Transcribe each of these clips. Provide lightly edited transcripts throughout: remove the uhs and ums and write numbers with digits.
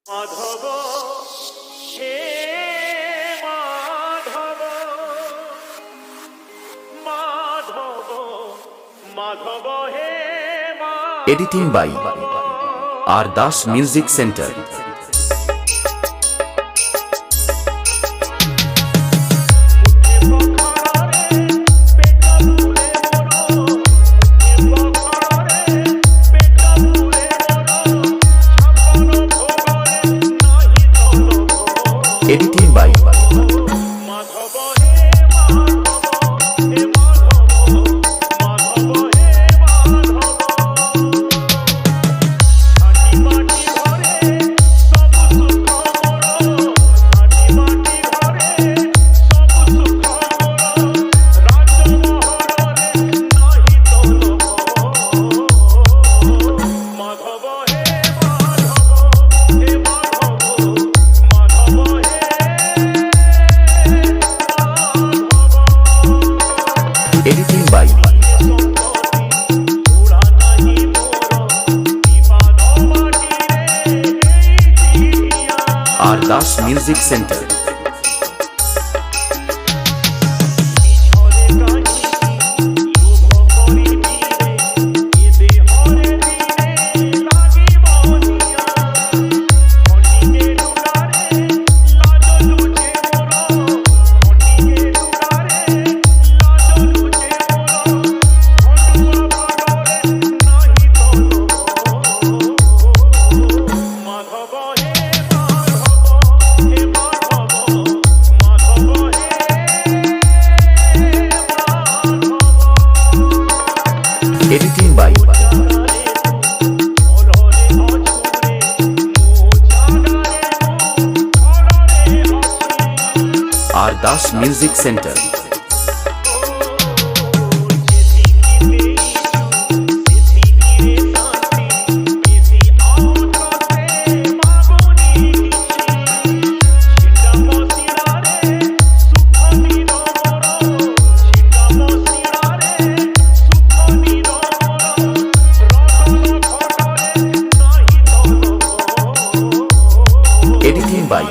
মাধব হে মাধব মাধব মাধব হে editing by R Das music centre. Editing by Madhab হে মাধব হে মাধব মাধব হে মাধব হাঁটি মাটি ঘরে সব সুখ মোর হাঁটি মাটি ঘরে সব সুখ মোর রাজমহলরে নাহি তো লোক মাধব হে মাধব হে মাধব মাধব হে editing by R Das music centre. Editing by R Das music centre. Editing by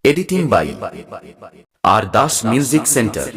editing by R Das music centre.